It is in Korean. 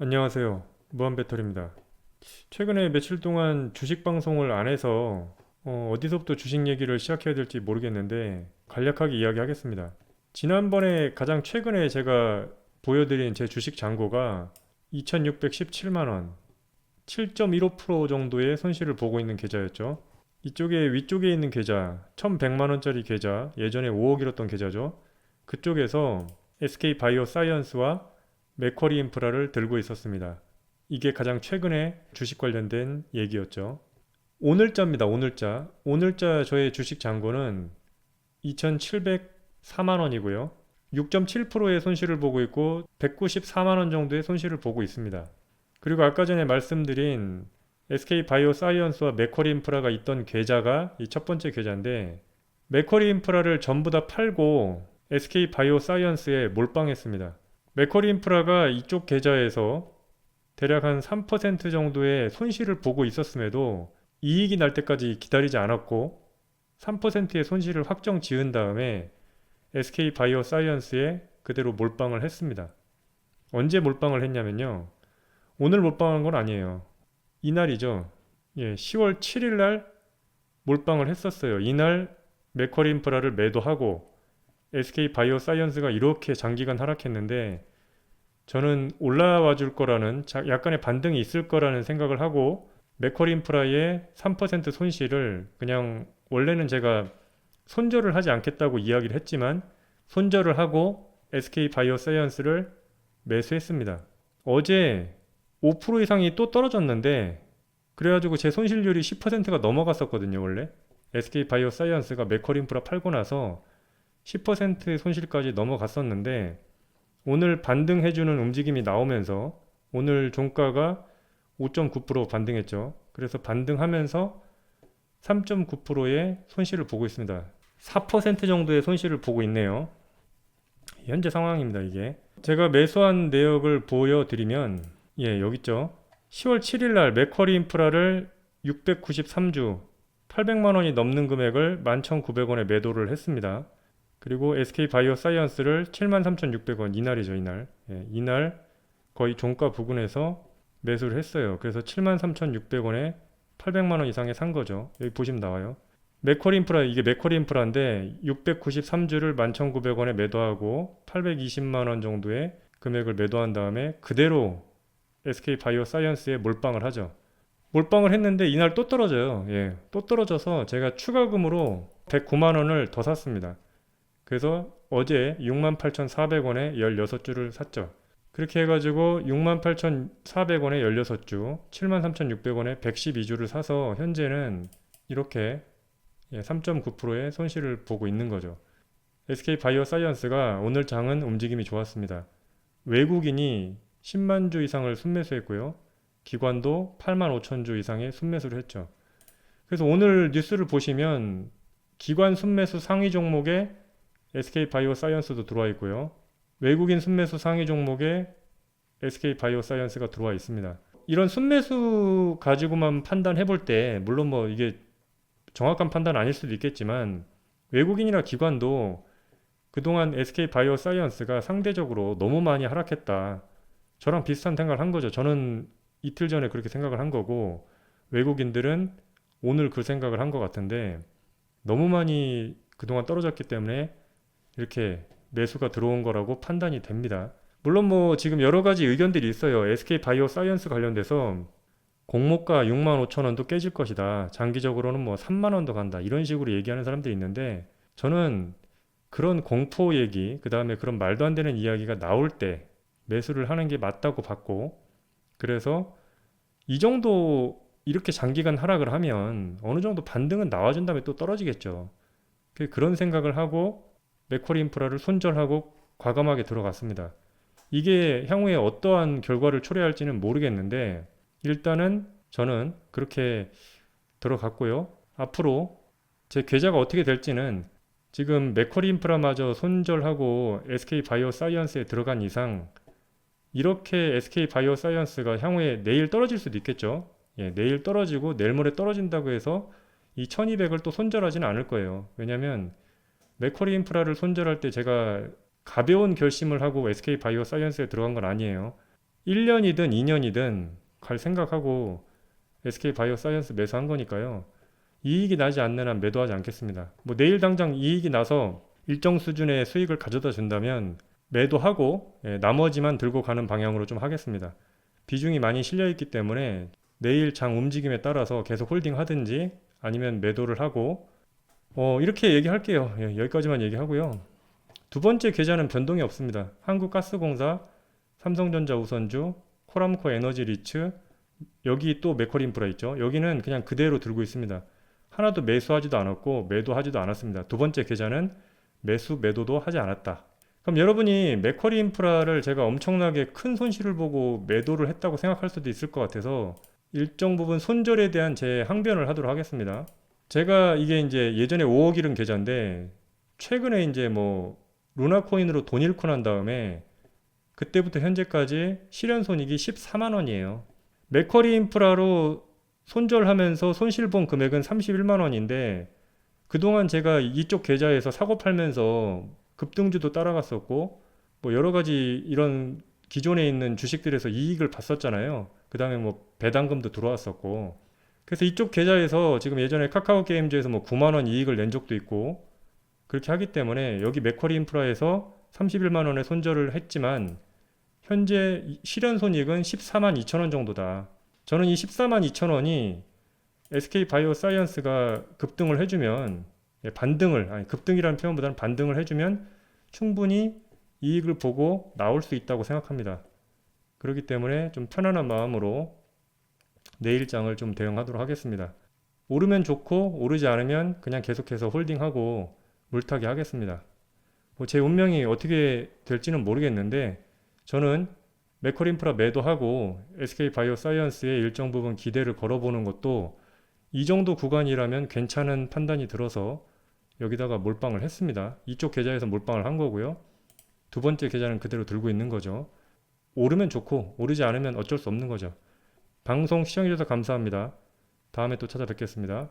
안녕하세요. 무한배터리입니다. 최근에 며칠 동안 주식 방송을 안 해서 디서부터 주식 얘기를 시작해야 될지 모르겠는데 간략하게 이야기하겠습니다. 지난번에 가장 최근에 제가 보여드린 제 주식 잔고가 2617만 원, 7.15% 정도의 손실을 보고 있는 계좌였죠. 이쪽에 위쪽에 있는 계좌, 1100만 원짜리 계좌, 예전에 5억 잃었던 계좌죠. 그쪽에서 SK바이오사이언스와 맥쿼리 인프라를 들고 있었습니다. 이게 가장 최근에 주식 관련된 얘기였죠. 오늘자입니다. 오늘자. 오늘자 저의 주식 잔고는 2,704만 원이고요. 6.7%의 손실을 보고 있고 194만 원 정도의 손실을 보고 있습니다. 그리고 아까 전에 말씀드린 SK바이오사이언스와 맥쿼리 인프라가 있던 계좌가 이 첫 번째 계좌인데 맥쿼리 인프라를 전부 다 팔고 SK바이오사이언스에 몰빵했습니다. 맥쿼리 인프라가 이쪽 계좌에서 대략 한 3% 정도의 손실을 보고 있었음에도 이익이 날 때까지 기다리지 않았고 3%의 손실을 확정 지은 다음에 SK바이오사이언스에 그대로 몰빵을 했습니다. 언제 몰빵을 했냐면요. 오늘 몰빵한 건 아니에요. 이날이죠. 예, 10월 7일 날 몰빵을 했었어요. 이날 맥쿼리 인프라를 매도하고 SK바이오사이언스가 이렇게 장기간 하락했는데 저는 올라와 줄 거라는 약간의 반등이 있을 거라는 생각을 하고 맥쿼리 인프라의 3% 손실을 그냥 원래는 제가 손절을 하지 않겠다고 이야기를 했지만 손절을 하고 SK바이오사이언스를 매수했습니다. 어제 5% 이상이 또 떨어졌는데 그래가지고 제 손실률이 10%가 넘어갔었거든요 원래. SK바이오사이언스가 맥쿼리 인프라 팔고 나서 10% 손실까지 넘어갔었는데 오늘 반등해주는 움직임이 나오면서 오늘 종가가 5.9% 반등했죠. 그래서 반등하면서 3.9%의 손실을 보고 있습니다. 4% 정도의 손실을 보고 있네요. 현재 상황입니다, 이게. 제가 매수한 내역을 보여드리면, 예, 여기 있죠. 10월 7일 날 맥쿼리 인프라를 693주, 800만 원이 넘는 금액을 11,900원에 매도를 했습니다. 그리고 SK바이오사이언스를 73,600원 이날이죠 이날. 예, 이날 거의 종가 부근에서 매수를 했어요. 그래서 73,600원에 800만원 이상에 산 거죠. 여기 보시면 나와요. 맥쿼리 인프라 이게 맥쿼리 인프라인데 693주를 11,900원에 매도하고 820만원 정도의 금액을 매도한 다음에 그대로 SK바이오사이언스에 몰빵을 하죠. 몰빵을 했는데 이날 또 떨어져요. 예, 또 떨어져서 제가 추가금으로 109만원을 더 샀습니다. 그래서 어제 68,400원에 16주를 샀죠. 그렇게 해가지고 68,400원에 16주, 73,600원에 112주를 사서 현재는 이렇게 3.9%의 손실을 보고 있는 거죠. SK바이오사이언스가 오늘 장은 움직임이 좋았습니다. 외국인이 10만 주 이상을 순매수했고요. 기관도 8만 5천 주 이상의 순매수를 했죠. 그래서 오늘 뉴스를 보시면 기관 순매수 상위 종목에 SK바이오사이언스도 들어와 있고요. 외국인 순매수 상위 종목에 SK바이오사이언스가 들어와 있습니다. 이런 순매수 가지고만 판단해 볼 때 물론 뭐 이게 정확한 판단 아닐 수도 있겠지만 외국인이나 기관도 그동안 SK바이오사이언스가 상대적으로 너무 많이 하락했다. 저랑 비슷한 생각을 한 거죠. 저는 이틀 전에 그렇게 생각을 한 거고 외국인들은 오늘 그 생각을 한 것 같은데 너무 많이 그동안 떨어졌기 때문에 이렇게 매수가 들어온 거라고 판단이 됩니다. 물론 뭐 지금 여러 가지 의견들이 있어요. SK바이오사이언스 관련돼서 공모가 6만 5천 원도 깨질 것이다. 장기적으로는 뭐 3만 원도 간다. 이런 식으로 얘기하는 사람들이 있는데 저는 그런 공포 얘기, 그 다음에 그런 말도 안 되는 이야기가 나올 때 매수를 하는 게 맞다고 봤고 그래서 이 정도 이렇게 장기간 하락을 하면 어느 정도 반등은 나와준 다음에 또 떨어지겠죠. 그런 생각을 하고 맥쿼리 인프라를 손절하고 과감하게 들어갔습니다. 이게 향후에 어떠한 결과를 초래할지는 모르겠는데 일단은 저는 그렇게 들어갔고요. 앞으로 제 계좌가 어떻게 될지는 지금 맥쿼리 인프라마저 손절하고 SK바이오사이언스에 들어간 이상 이렇게 SK바이오사이언스가 향후에 내일 떨어질 수도 있겠죠. 예, 내일 떨어지고 내일 모레 떨어진다고 해서 이 1200을 또 손절하지는 않을 거예요. 왜냐면 맥쿼리 인프라를 손절할 때 제가 가벼운 결심을 하고 SK바이오사이언스에 들어간 건 아니에요. 1년이든 2년이든 갈 생각하고 SK바이오사이언스 매수한 거니까요. 이익이 나지 않는 한 매도하지 않겠습니다. 뭐 내일 당장 이익이 나서 일정 수준의 수익을 가져다 준다면 매도하고 나머지만 들고 가는 방향으로 좀 하겠습니다. 비중이 많이 실려 있기 때문에 내일 장 움직임에 따라서 계속 홀딩 하든지 아니면 매도를 하고 이렇게 얘기할게요. 여기까지만 얘기하고요. 두 번째 계좌는 변동이 없습니다. 한국가스공사, 삼성전자 우선주, 코람코 에너지리츠, 여기 또 메커리인프라 있죠. 여기는 그냥 그대로 들고 있습니다. 하나도 매수하지도 않았고 매도하지도 않았습니다. 두 번째 계좌는 매수 매도도 하지 않았다. 그럼 여러분이 메커리인프라를 제가 엄청나게 큰 손실을 보고 매도를 했다고 생각할 수도 있을 것 같아서 일정 부분 손절에 대한 제 항변을 하도록 하겠습니다. 제가 이게 이제 예전에 5억 잃은 계좌인데 최근에 이제 뭐 루나코인으로 돈 잃고 난 다음에 그때부터 현재까지 실현손익이 14만 원이에요. 메커리 인프라로 손절하면서 손실 본 금액은 31만 원인데 그동안 제가 이쪽 계좌에서 사고 팔면서 급등주도 따라갔었고 뭐 여러 가지 이런 기존에 있는 주식들에서 이익을 봤었잖아요. 그 다음에 뭐 배당금도 들어왔었고 그래서 이쪽 계좌에서 지금 예전에 카카오 게임즈에서 뭐 9만 원 이익을 낸 적도 있고 그렇게 하기 때문에 여기 메커리 인프라에서 31만 원의 손절을 했지만 현재 실현 손익은 14만 2천 원 정도다. 저는 이 14만 2천 원이 SK 바이오사이언스가 급등을 해주면 반등을 아니 급등이라는 표현보다는 반등을 해주면 충분히 이익을 보고 나올 수 있다고 생각합니다. 그렇기 때문에 좀 편안한 마음으로 내일장을 좀 대응하도록 하겠습니다. 오르면 좋고 오르지 않으면 그냥 계속해서 홀딩하고 물타기 하겠습니다. 뭐 제 운명이 어떻게 될지는 모르겠는데 저는 메커린프라 매도하고 SK바이오사이언스에 일정 부분 기대를 걸어보는 것도 이 정도 구간이라면 괜찮은 판단이 들어서 여기다가 몰빵을 했습니다. 이쪽 계좌에서 몰빵을 한 거고요. 두 번째 계좌는 그대로 들고 있는 거죠. 오르면 좋고 오르지 않으면 어쩔 수 없는 거죠. 방송 시청해주셔서 감사합니다. 다음에 또 찾아뵙겠습니다.